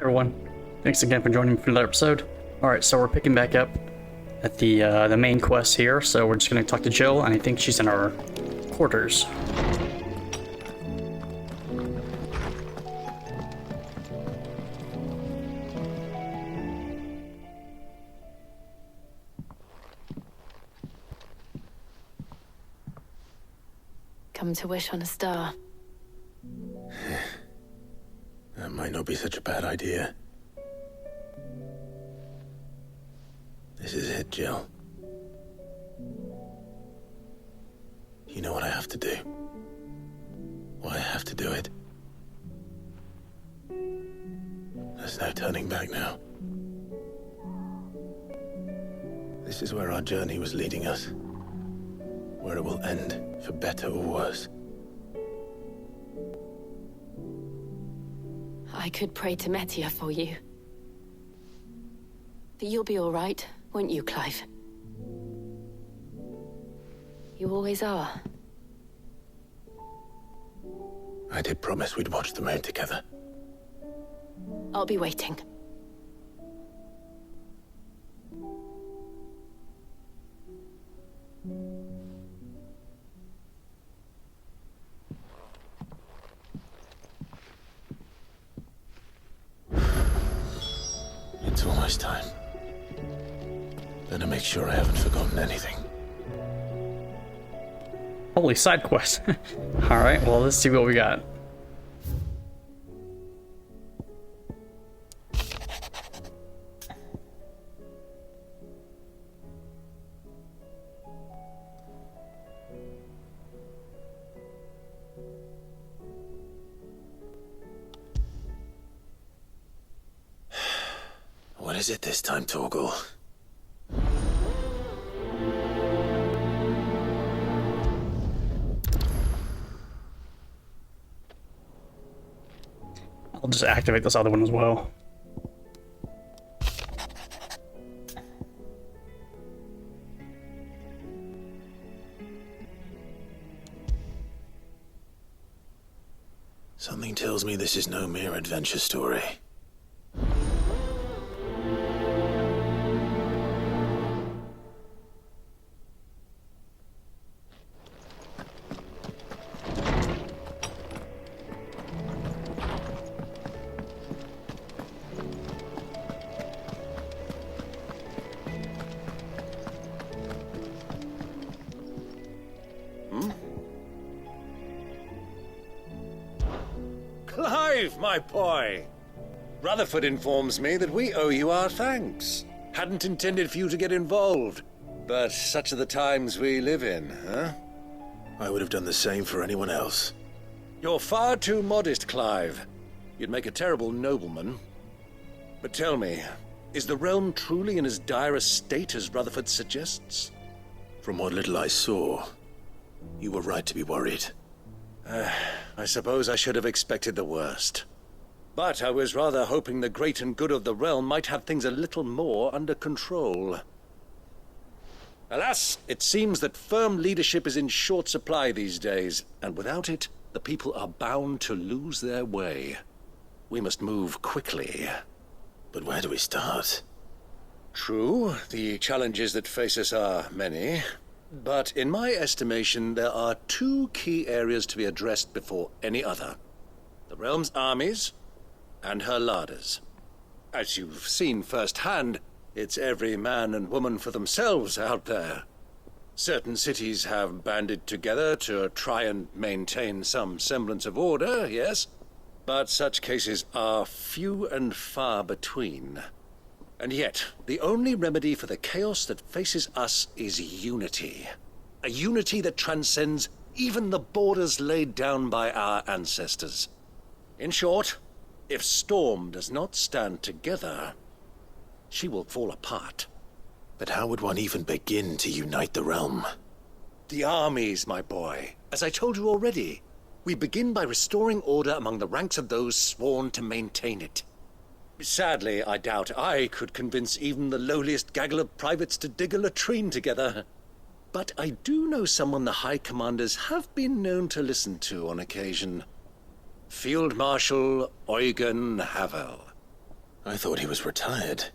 Everyone, thanks again for joining me for another episode. Alright, so we're picking back up at the main quest here, so we're just gonna talk to Jill, and I think she's in our quarters. Come to wish on a star. That might not be such a bad idea. This is it, Jill. You know what I have to do. Why I have to do it. There's no turning back now. This is where our journey was leading us. Where it will end, for better or worse. I could pray to Metia for you. But you'll be all right, won't you, Clive? You always are. I did promise we'd watch the moon together. I'll be waiting. It's almost time. Better make sure I haven't forgotten anything. Holy side quest. Alright, well, let's see what we got. What is it this time, Torgal? I'll just activate this other one as well. Something tells me this is no mere adventure story. Clive, my boy! Rutherford informs me that we owe you our thanks. Hadn't intended for you to get involved, but such are the times we live in, huh? I would have done the same for anyone else. You're far too modest, Clive. You'd make a terrible nobleman. But tell me, is the realm truly in as dire a state as Rutherford suggests? From what little I saw, you were right to be worried. I suppose I should have expected the worst. But I was rather hoping the great and good of the realm might have things a little more under control. Alas, it seems that firm leadership is in short supply these days, and without it, the people are bound to lose their way. We must move quickly. But where do we start? True, the challenges that face us are many. But in my estimation, there are two key areas to be addressed before any other. The realm's armies, and her larders. As you've seen firsthand, it's every man and woman for themselves out there. Certain cities have banded together to try and maintain some semblance of order, yes, but such cases are few and far between. And yet, the only remedy for the chaos that faces us is unity. A unity that transcends even the borders laid down by our ancestors. In short, if Storm does not stand together, she will fall apart. But how would one even begin to unite the realm? The armies, my boy. As I told you already, we begin by restoring order among the ranks of those sworn to maintain it. Sadly, I doubt I could convince even the lowliest gaggle of privates to dig a latrine together. But I do know someone the High Commanders have been known to listen to on occasion. Field Marshal Eikon Havel. I thought he was retired.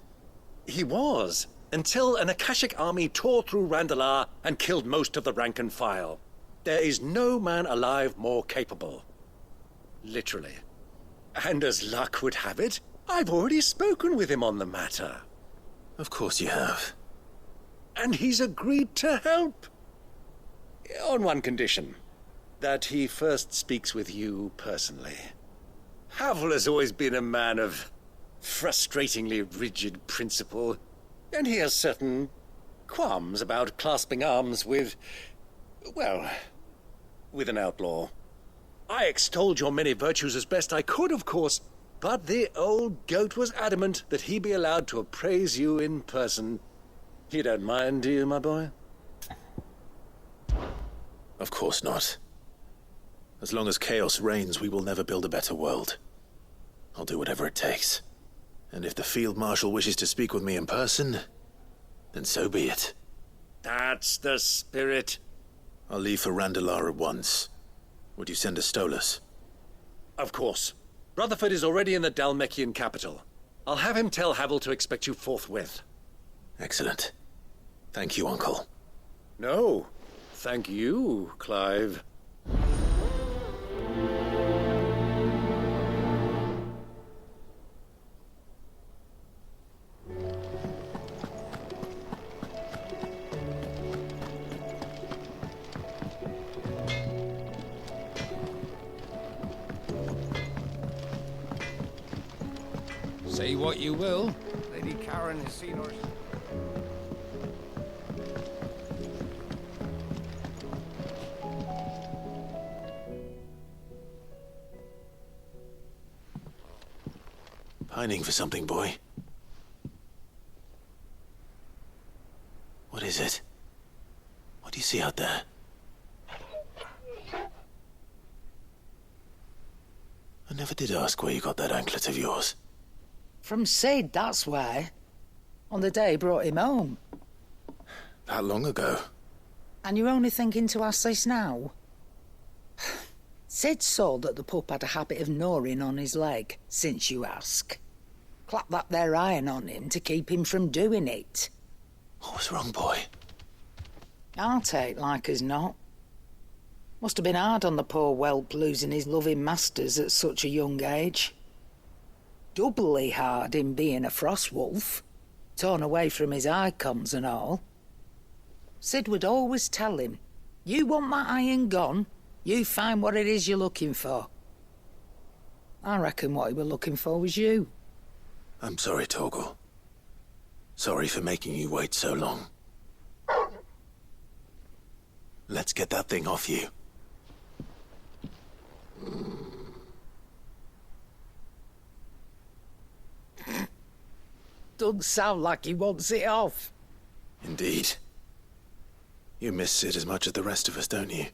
He was, until an Akashic army tore through Randalar and killed most of the rank and file. There is no man alive more capable. Literally. And as luck would have it, I've already spoken with him on the matter. Of course you have. And he's agreed to help. On one condition. That he first speaks with you personally. Havel has always been a man of frustratingly rigid principle, and he has certain qualms about clasping arms with, well, with an outlaw. I extolled your many virtues as best I could, of course, but the old goat was adamant that he be allowed to appraise you in person. You don't mind, do you, my boy? Of course not. As long as chaos reigns, we will never build a better world. I'll do whatever it takes. And if the Field Marshal wishes to speak with me in person, then so be it. That's the spirit. I'll leave for Randalar at once. Would you send a Stolas? Of course. Rutherford is already in the Dalmekian capital. I'll have him tell Havel to expect you forthwith. Excellent. Thank you, Uncle. No, thank you, Clive. Say what you will, Lady Karen has seen her. Pining for something, boy. What is it? What do you see out there? I never did ask where you got that anklet of yours. From Sid, that's why. On the day he brought him home. That long ago? And you're only thinking to ask this now? Sid saw that the pup had a habit of gnawing on his leg, since you ask. Clap that there iron on him to keep him from doing it. What was wrong, boy? I'll take like as not. Must have been hard on the poor whelp losing his loving masters at such a young age. Doubly hard in being a frost wolf, torn away from his Eikons and all. Sid would always tell him, you want that iron gone, you find what it is you're looking for. I reckon what he were looking for was you. I'm sorry, Torgal. Sorry for making you wait so long. Let's get that thing off you. Doesn't sound like he wants it off. Indeed. You miss Sid as much as the rest of us, don't you?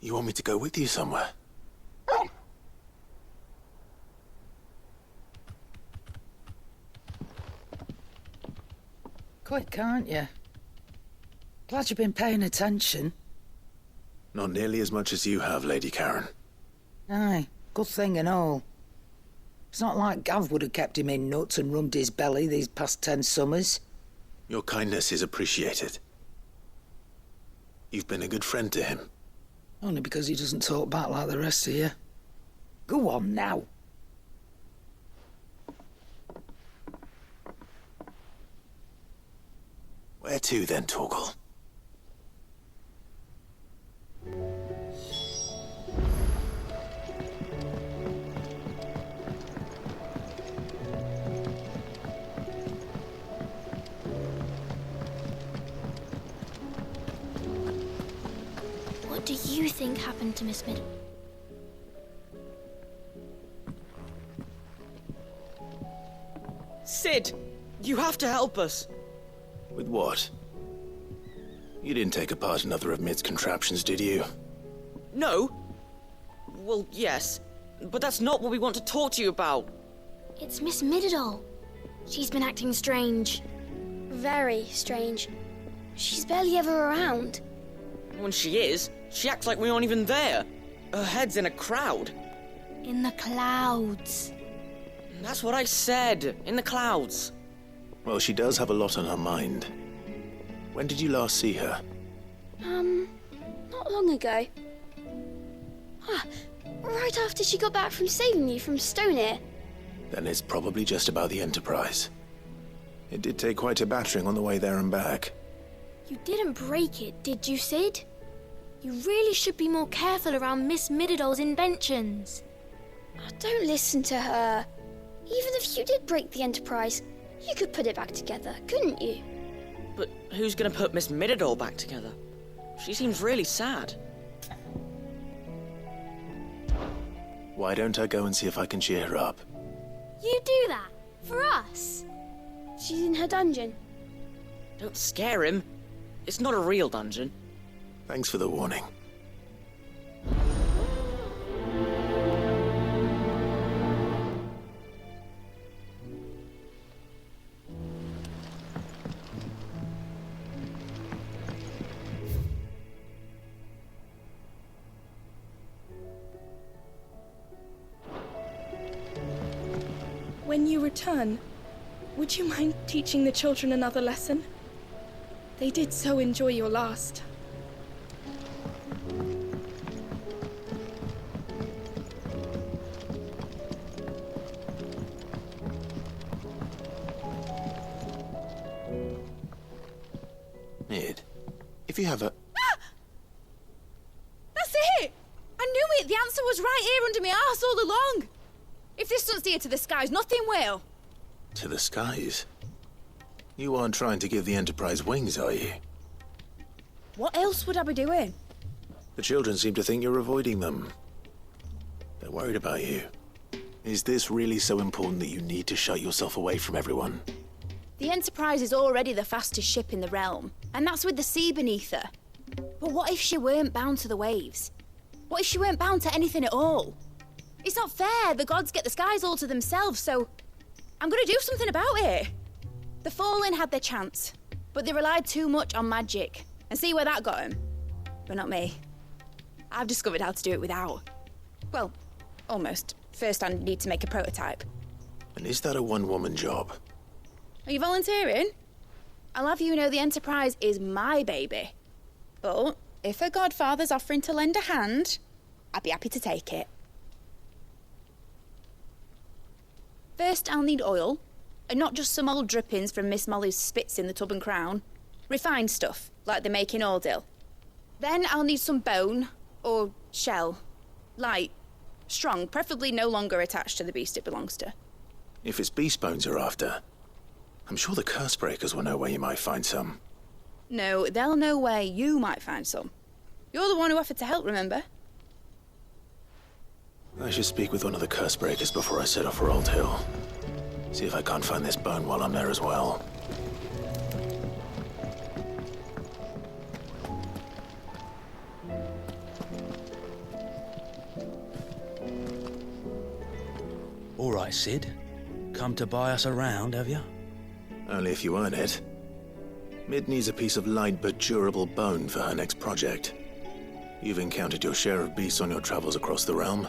You want me to go with you somewhere? Quick, aren't you? Glad you've been paying attention. Not nearly as much as you have, Lady Karen. Aye, good thing and all. It's not like Gav would have kept him in nuts and rubbed his belly these past 10 summers. Your kindness is appreciated. You've been a good friend to him. Only because he doesn't talk back like the rest of you. Go on now. Where to then, Torgal? What do you think happened to Miss Mid? Sid, you have to help us. With what? You didn't take apart another of Mid's contraptions, did you? No? Well, yes. But that's not what we want to talk to you about. It's Miss Mididol. She's been acting strange. Very strange. She's barely ever around. When she is, she acts like we aren't even there. her head's in a crowd. In the clouds. That's what I said. In the clouds. Well, she does have a lot on her mind. When did you last see her? Not long ago. Right after she got back from saving you from Stonehenge. Then it's probably just about the Enterprise. It did take quite a battering on the way there and back. You didn't break it, did you, Sid? You really should be more careful around Miss Mididol's inventions. Don't listen to her. Even if you did break the Enterprise, you could put it back together, couldn't you? But who's gonna put Miss Mididol back together? She seems really sad. Why don't I go and see if I can cheer her up? You do that? For us? She's in her dungeon. Don't scare him. It's not a real dungeon. Thanks for the warning. When you return, would you mind teaching the children another lesson? They did so enjoy your last. Mid, if you have a... That's it! I knew it! The answer was right here under my arse all along! If this doesn't steer to the skies, nothing will! To the skies? You aren't trying to give the Enterprise wings, are you? What else would I be doing? The children seem to think you're avoiding them. They're worried about you. Is this really so important that you need to shut yourself away from everyone? The Enterprise is already the fastest ship in the realm, and that's with the sea beneath her. But what if she weren't bound to the waves? What if she weren't bound to anything at all? It's not fair. The gods get the skies all to themselves, so I'm gonna do something about it. The Fallen had their chance, but they relied too much on magic. And see where that got them? But not me. I've discovered how to do it without. Well, almost. First I need to make a prototype. And is that a one-woman job? Are you volunteering? I'll have you know the Enterprise is my baby. But if a godfather's offering to lend a hand, I'd be happy to take it. First, I'll need oil, and not just some old drippings from Miss Molly's spits in the Tub and Crown. Refined stuff, like they make in Ordil. Then I'll need some bone, or shell. Light, strong, preferably no longer attached to the beast it belongs to. If it's beast bones you're after, I'm sure the Cursebreakers will know where you might find some. No, they'll know where you might find some. You're the one who offered to help, remember? I should speak with one of the Cursebreakers before I set off for Old Hill. See if I can't find this bone while I'm there as well. All right, Sid. Come to buy us around, have you? Only if you earn it. Mid needs a piece of light but durable bone for her next project. You've encountered your share of beasts on your travels across the realm.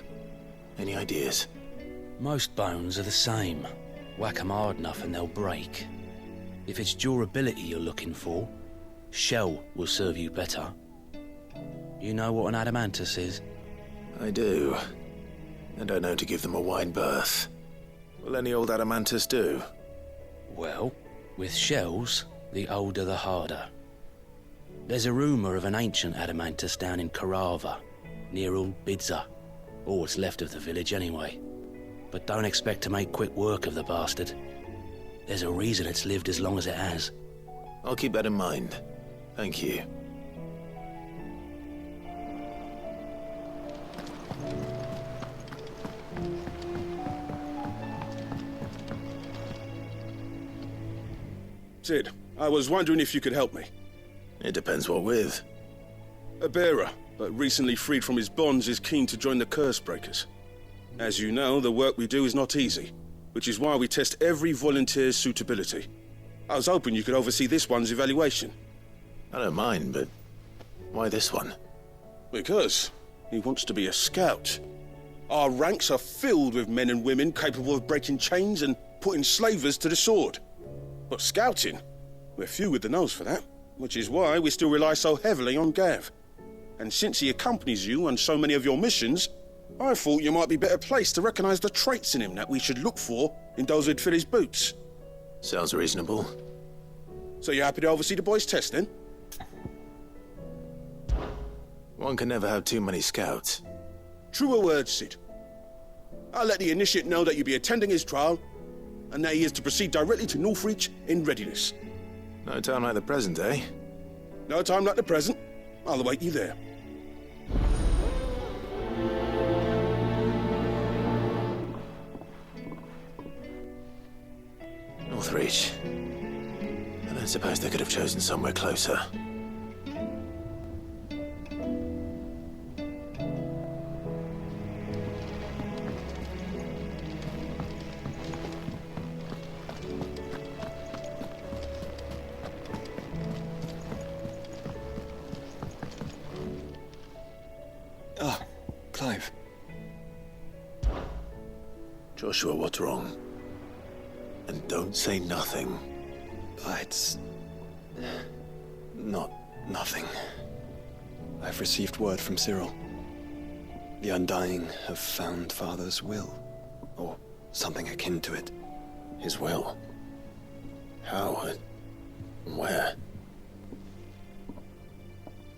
Any ideas? Most bones are the same. Whack 'em hard enough and they'll break. If it's durability you're looking for, shell will serve you better. You know what an adamantus is? I do. And I know to give them a wide berth. Will any old adamantus do? Well, with shells, the older the harder. There's a rumour of an ancient adamantus down in Karava, near Old Bidza. Or what's left of the village anyway. But don't expect to make quick work of the bastard. There's a reason it's lived as long as it has. I'll keep that in mind. Thank you. Sid, I was wondering if you could help me. It depends what with. A bearer, but recently freed from his bonds, is keen to join the Cursebreakers. As you know, the work we do is not easy, which is why we test every volunteer's suitability. I was hoping you could oversee this one's evaluation. I don't mind, but why this one? Because He wants to be a scout. Our ranks are filled with men and women capable of breaking chains and putting slavers to the sword. But scouting, we're few with the nose for that, which is why we still rely so heavily on Gav. And since he accompanies you on so many of your missions, I thought you might be better placed to recognize the traits in him that we should look for in those who'd fill his boots. Sounds reasonable. So you're happy to oversee the boys' test, then? One can never have too many scouts. Truer words, Sid. I'll let the initiate know that you'll be attending his trial, and that he is to proceed directly to Northreach in readiness. No time like the present, eh? No time like the present. I'll await you there. Northreach. I don't suppose they could have chosen somewhere closer. Ah, Clive. Joshua, what's wrong? And don't say nothing. It's... not nothing. I've received word from Cyril. The Undying have found Father's will, or something akin to it. His will? How and where?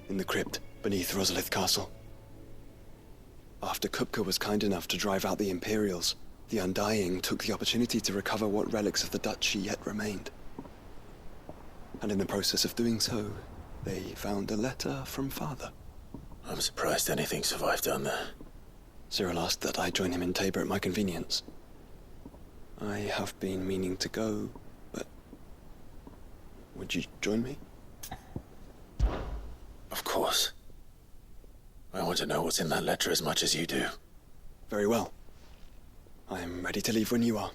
In the crypt beneath Rosalith Castle. After Kupka was kind enough to drive out the Imperials, the Undying took the opportunity to recover what relics of the Duchy yet remained. And in the process of doing so, they found a letter from Father. I'm surprised anything survived down there. Cyril asked that I join him in Tabor at my convenience. I have been meaning to go, but... would you join me? Of course. I want to know what's in that letter as much as you do. Very well. I am ready to leave when you are.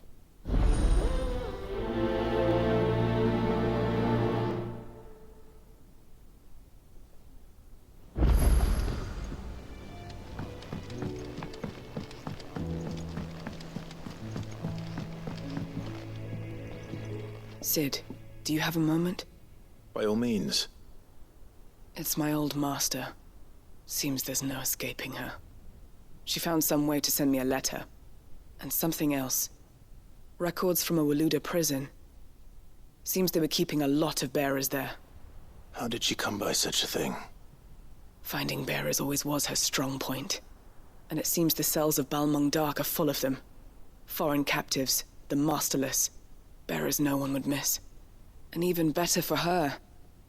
Sid, do you have a moment? By all means. It's my old master. Seems there's no escaping her. She found some way to send me a letter. And something else. Records from a Waluda prison. Seems they were keeping a lot of bearers there. How did she come by such a thing? Finding bearers always was her strong point. And it seems the cells of Balmung Dark are full of them. Foreign captives, the masterless. Bearers no one would miss. And even better for her,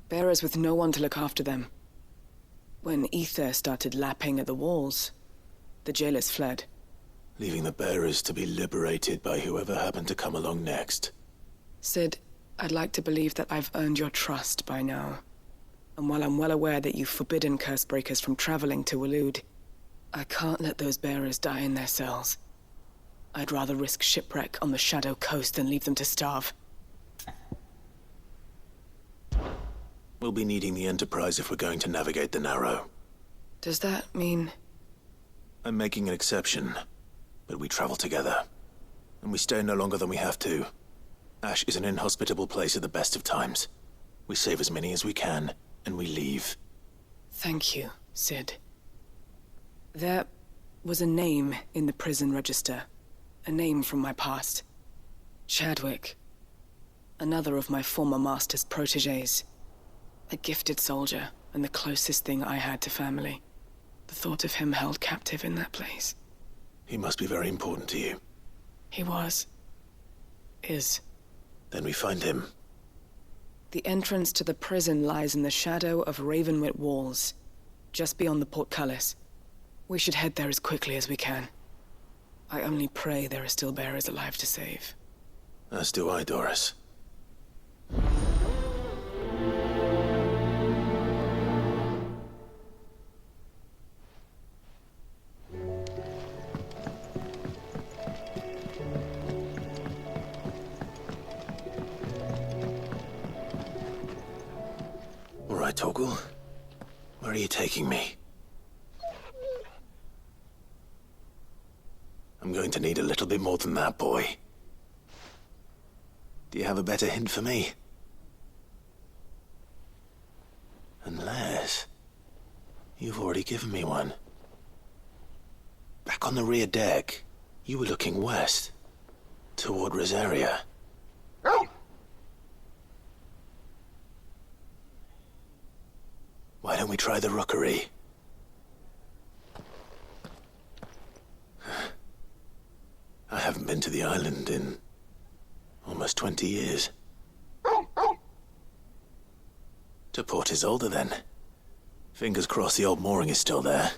bearers with no one to look after them. When ether started lapping at the walls, the jailers fled. Leaving the bearers to be liberated by whoever happened to come along next. Sid, I'd like to believe that I've earned your trust by now. And while I'm well aware that you've forbidden Cursebreakers from traveling to Waloed, I can't let those bearers die in their cells. I'd rather risk shipwreck on the Shadow Coast than leave them to starve. We'll be needing the Enterprise if we're going to navigate the Narrow. Does that mean... I'm making an exception, but we travel together. And we stay no longer than we have to. Ash is an inhospitable place at the best of times. We save as many as we can, and we leave. Thank you, Sid. There was a name in the prison register. A name from my past. Chadwick. Another of my former master's protégés. A gifted soldier, and the closest thing I had to family. The thought of him held captive in that place. He must be very important to you. He was. Is. Then we find him. The entrance to the prison lies in the shadow of Ravenwit Walls, just beyond the portcullis. We should head there as quickly as we can. I only pray there are still bearers alive to save. As do I, Doris. All right, Torgal. Where are you taking me? I'm going to need a little bit more than that, boy. Do you have a better hint for me? Unless... you've already given me one. Back on the rear deck, you were looking west, toward Rosaria. Why don't we try the rookery? I haven't been to the island in almost 20 years. To Port Isolde, then. Fingers crossed the old mooring is still there.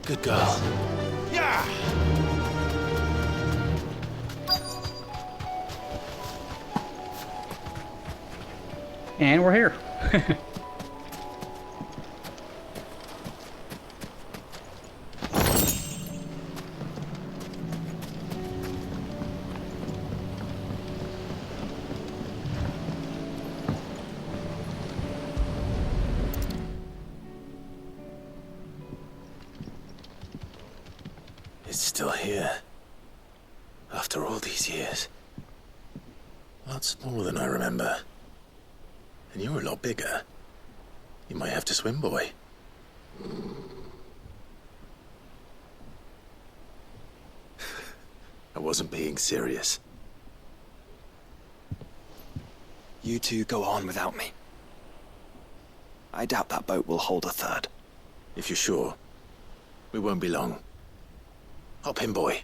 Good girl. Yeah! And we're here. It's still here. After all these years. Lots more than I remember. And you're a lot bigger. You might have to swim, boy. I wasn't being serious. You two go on without me. I doubt that boat will hold a third. If you're sure, we won't be long. Hop in, boy.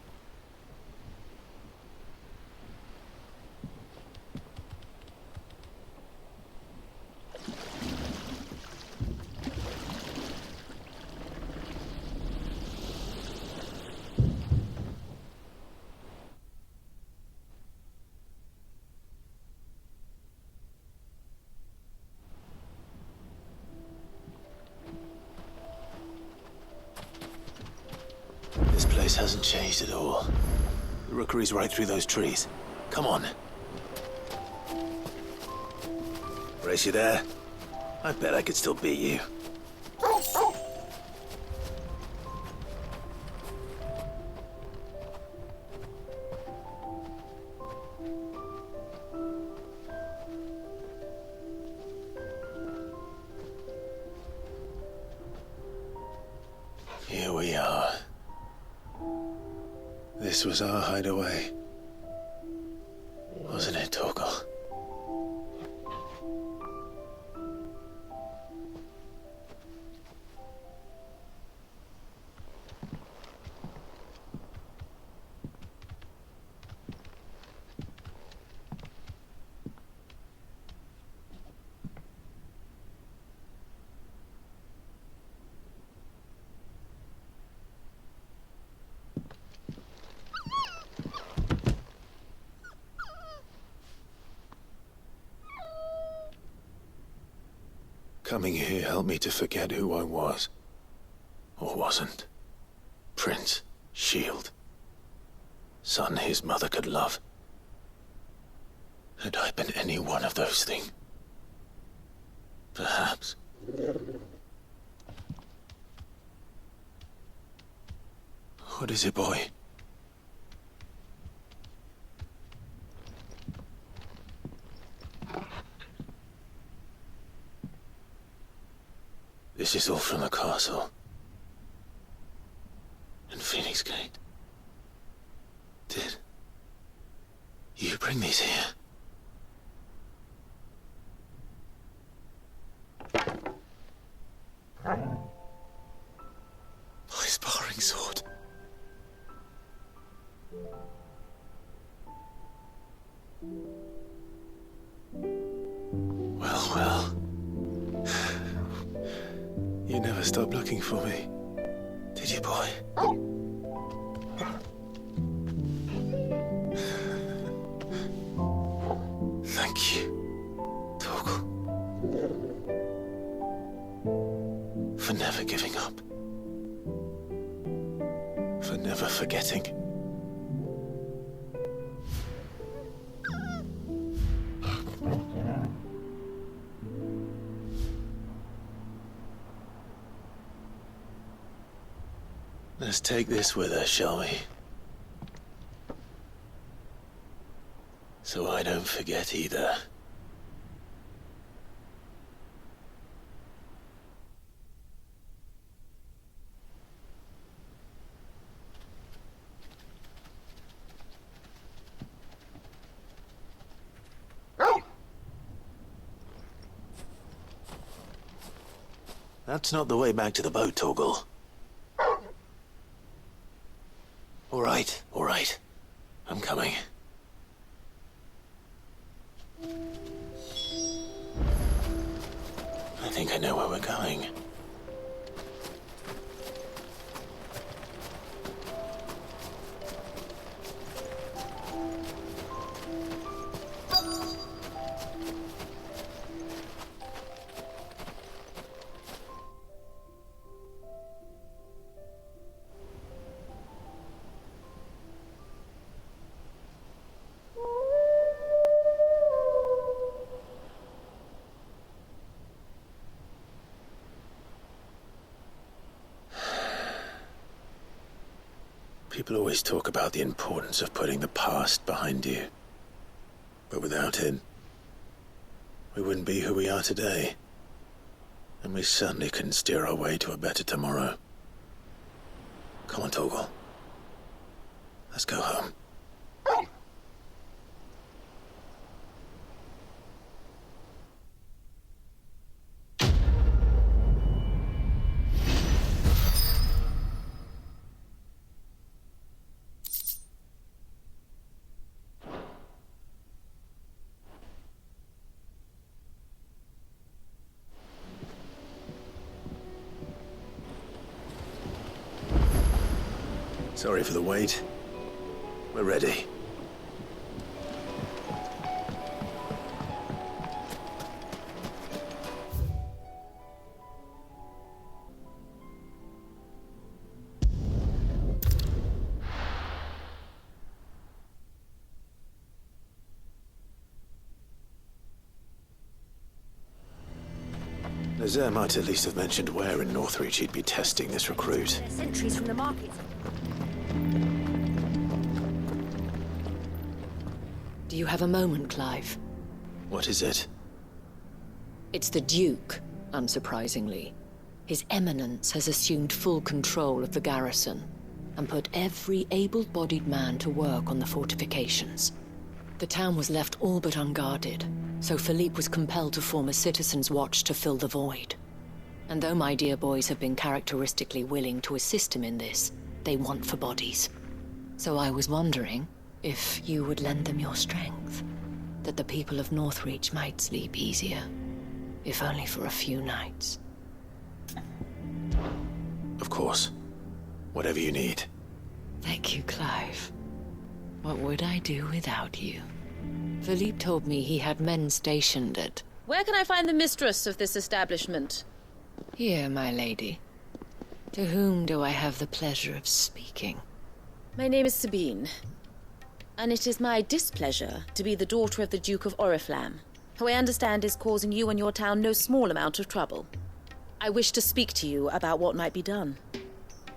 This place hasn't changed at all. The rookery's right through those trees. Come on. Brace you there. I bet I could still beat you. Here we are. This was our hideaway. Wasn't it, Torgal? Coming here helped me to forget who I was. Or wasn't. Prince, shield. Son his mother could love. Had I been any one of those things? Perhaps. What is it, boy? This is all from the castle. And Phoenix Gate. Did you bring these here? My sparring sword. stop looking for me. Did you, boy? Thank you, Torgal. For never giving up. For never forgetting. Let's take this with us, shall we? So I don't forget either. That's not the way back to the boat, Torgal. All right. I'm coming. I think I know where we're going. People always talk about the importance of putting the past behind you. But without it, we wouldn't be who we are today. And we certainly couldn't steer our way to a better tomorrow. Come on, Torgal. Let's go home. Sorry for the wait. We're ready. Lazare might at least have mentioned where in Northreach he'd be testing this recruit. Sentries from the market. Do you have a moment, Clive? What is it? It's the Duke, unsurprisingly. His Eminence has assumed full control of the garrison and put every able-bodied man to work on the fortifications. The town was left all but unguarded, so Philippe was compelled to form a citizen's watch to fill the void. And though my dear boys have been characteristically willing to assist him in this, they want for bodies. So I was wondering if you would lend them your strength, that the people of Northreach might sleep easier, if only for a few nights. Of course. Whatever you need. Thank you, Clive. What would I do without you? Philippe told me he had men stationed at... Where can I find the mistress of this establishment? Here, my lady. To whom do I have the pleasure of speaking? My name is Sabine, and it is my displeasure to be the daughter of the Duke of Oriflamme, who I understand is causing you and your town no small amount of trouble. I wish to speak to you about what might be done.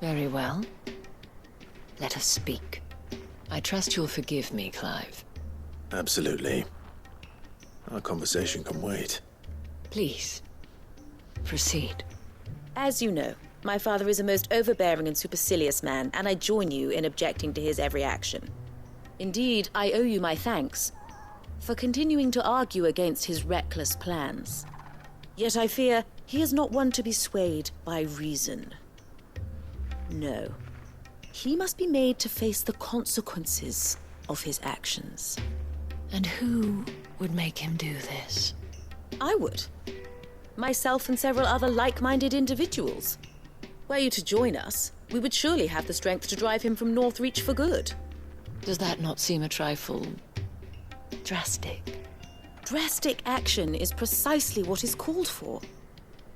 Very well. Let us speak. I trust you'll forgive me, Clive. Absolutely. Our conversation can wait. Please, proceed. As you know, my father is a most overbearing and supercilious man, and I join you in objecting to his every action. Indeed, I owe you my thanks for continuing to argue against his reckless plans. Yet I fear he is not one to be swayed by reason. No. He must be made to face the consequences of his actions. And who would make him do this? I would. myself and several other like-minded individuals. Were you to join us, we would surely have the strength to drive him from Northreach for good. Does that not seem a trifle drastic? Drastic action is precisely what is called for.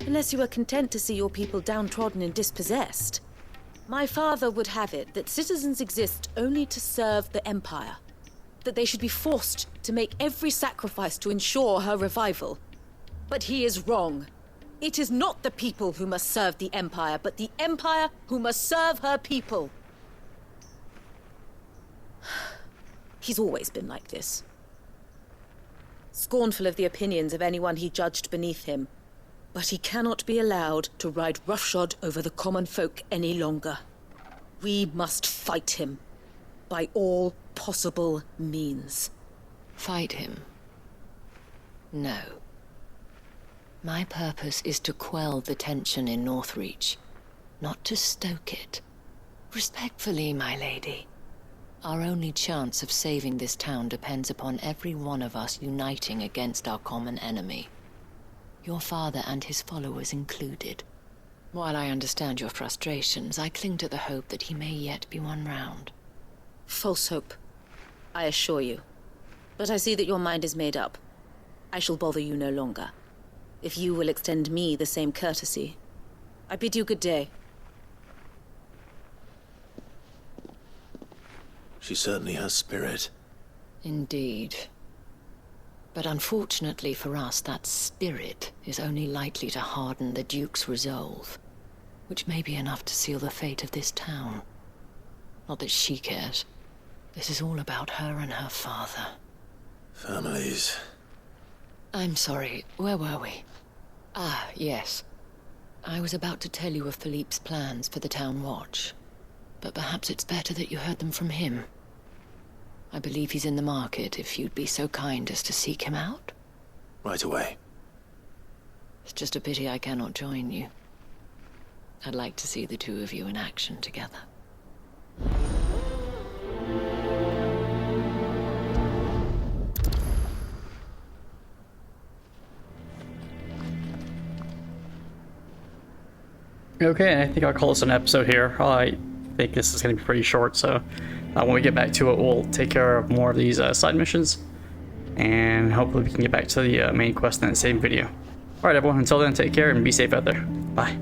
Unless you are content to see your people downtrodden and dispossessed. My father would have it that citizens exist only to serve the Empire. That they should be forced to make every sacrifice to ensure her revival. But he is wrong. It is not the people who must serve the Empire, but the Empire who must serve her people. He's always been like this. Scornful of the opinions of anyone he judged beneath him. But he cannot be allowed to ride roughshod over the common folk any longer. We must fight him. By all possible means. Fight him? No. My purpose is to quell the tension in Northreach, not to stoke it. Respectfully, my lady. Our only chance of saving this town depends upon every one of us uniting against our common enemy. Your father and his followers included. While I understand your frustrations, I cling to the hope that he may yet be won round. False hope, I assure you. But I see that your mind is made up. I shall bother you no longer. If you will extend me the same courtesy, I bid you good day. She certainly has spirit. Indeed. But unfortunately for us, that spirit is only likely to harden the Duke's resolve, which may be enough to seal the fate of this town. Not that she cares. This is all about her and her father. Families. I'm sorry, where were we? Ah, yes. I was about to tell you of Philippe's plans for the town watch, but perhaps it's better that you heard them from him. I believe he's in the market, if you'd be so kind as to seek him out. Right away. It's just a pity I cannot join you. I'd like to see the two of you in action together. Okay, I think I'll call this an episode here. I think this is going to be pretty short, so when we get back to it, we'll take care of more of these side missions, and hopefully we can get back to the main quest in that same video. Alright everyone, until then, take care and be safe out there. Bye.